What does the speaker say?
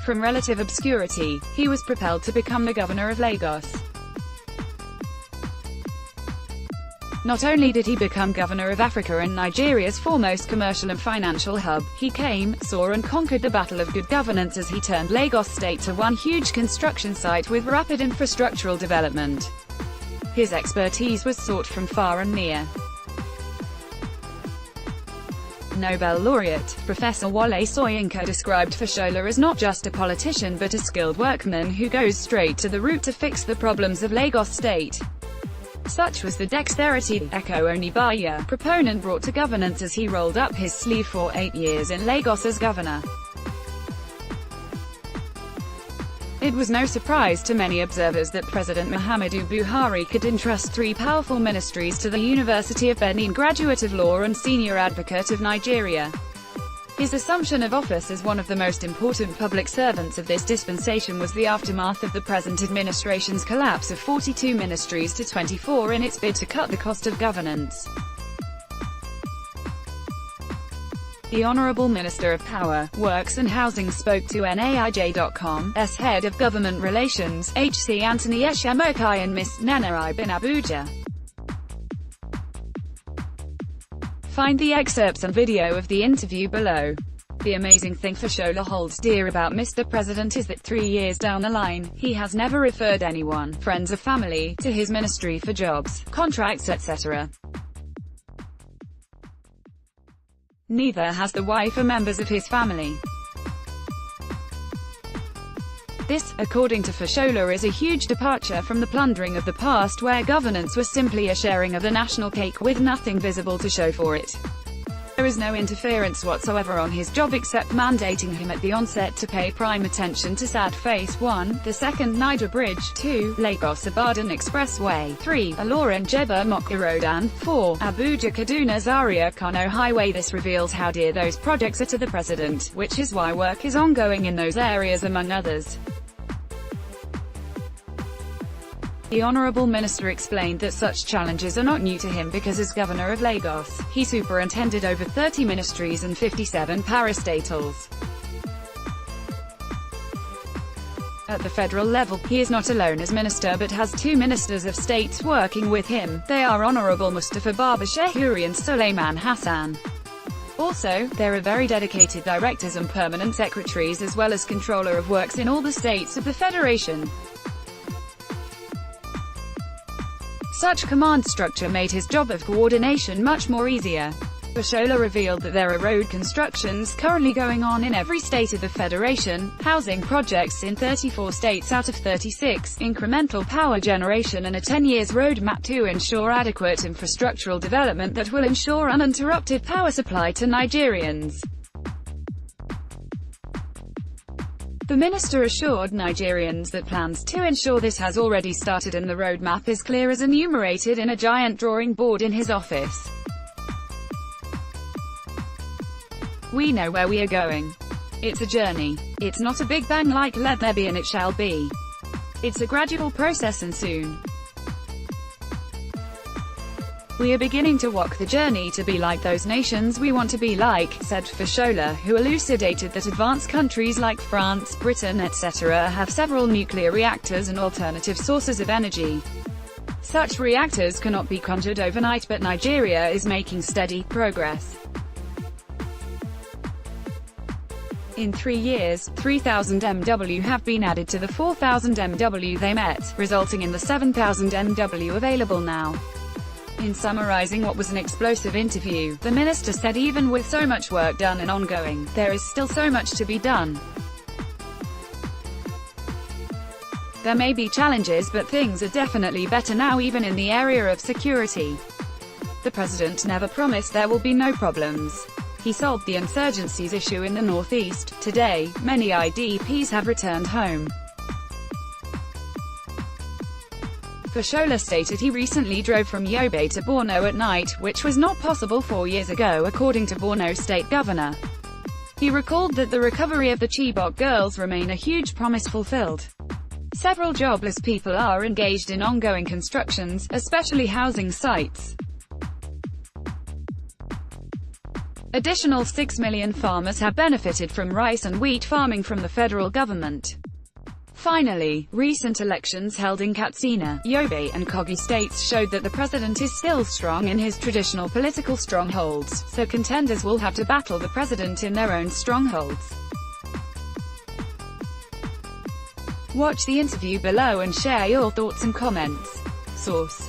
From relative obscurity, he was propelled to become the governor of Lagos. Not only did he become governor of Africa and Nigeria's foremost commercial and financial hub, he came, saw and conquered the battle of good governance as he turned Lagos State to one huge construction site with rapid infrastructural development. His expertise was sought from far and near. Nobel laureate, Professor Wole Soyinka described Fashola as not just a politician but a skilled workman who goes straight to the root to fix the problems of Lagos State. Such was the dexterity Eko Onibaya, proponent brought to governance as he rolled up his sleeve for 8 years in Lagos as governor. It was no surprise to many observers that President Muhammadu Buhari could entrust 3 powerful ministries to the University of Benin graduate of law and senior advocate of Nigeria. His assumption of office as one of the most important public servants of this dispensation was the aftermath of the present administration's collapse of 42 ministries to 24 in its bid to cut the cost of governance. The Honourable Minister of Power, Works and Housing spoke to NAIJ.com's Head of Government Relations, HC Anthony Eshamokai and Ms. Nenai in Abuja. Find the excerpts and video of the interview below. The amazing thing Fashola holds dear about Mr. President is that 3 years down the line, he has never referred anyone, friends or family, to his ministry for jobs, contracts etc. Neither has the wife or members of his family. This, according to Fashola, is a huge departure from the plundering of the past where governance was simply a sharing of the national cake with nothing visible to show for it. There is no interference whatsoever on his job except mandating him at the onset to pay prime attention to SAD Phase 1, the second Niger Bridge, 2, Lagos-Ibadan Expressway, 3, Ilorin-Jebba-Mokwa Road and 4, Abuja-Kaduna-Zaria-Kano Highway. This reveals how dear those projects are to the president, which is why work is ongoing in those areas among others. The Honourable Minister explained that such challenges are not new to him because as Governor of Lagos, he superintended over 30 ministries and 57 parastatals. At the federal level, he is not alone as minister but has 2 ministers of state working with him. They are Honourable Mustafa Baba Shehuri and Suleiman Hassan. Also, there are very dedicated directors and permanent secretaries as well as controller of works in all the states of the Federation. Such command structure made his job of coordination much more easier. Fashola revealed that there are road constructions currently going on in every state of the Federation, housing projects in 34 states out of 36, incremental power generation and a 10 years roadmap to ensure adequate infrastructural development that will ensure uninterrupted power supply to Nigerians. The minister assured Nigerians that plans to ensure this has already started and the roadmap is clear as enumerated in a giant drawing board in his office. We know where we are going. It's a journey. It's not a big bang like let there be and it shall be. It's a gradual process and soon we are beginning to walk the journey to be like those nations we want to be like, said Fashola, who elucidated that advanced countries like France, Britain etc. have several nuclear reactors and alternative sources of energy. Such reactors cannot be conjured overnight but Nigeria is making steady progress. In 3 years, 3,000 MW have been added to the 4,000 MW they met, resulting in the 7,000 MW available now. In summarizing what was an explosive interview, the minister said even with so much work done and ongoing, there is still so much to be done. There may be challenges but things are definitely better now even in the area of security. The president never promised there will be no problems. He solved the insurgencies issue in the northeast. Today, many IDPs have returned home. Fashola stated he recently drove from Yobe to Borno at night, which was not possible 4 years ago according to Borno State Governor. He recalled that the recovery of the Chibok girls remain a huge promise fulfilled. Several jobless people are engaged in ongoing constructions, especially housing sites. Additional 6 million farmers have benefited from rice and wheat farming from the federal government. Finally, recent elections held in Katsina, Yobe, and Kogi states showed that the president is still strong in his traditional political strongholds, so contenders will have to battle the president in their own strongholds. Watch the interview below and share your thoughts and comments. Source: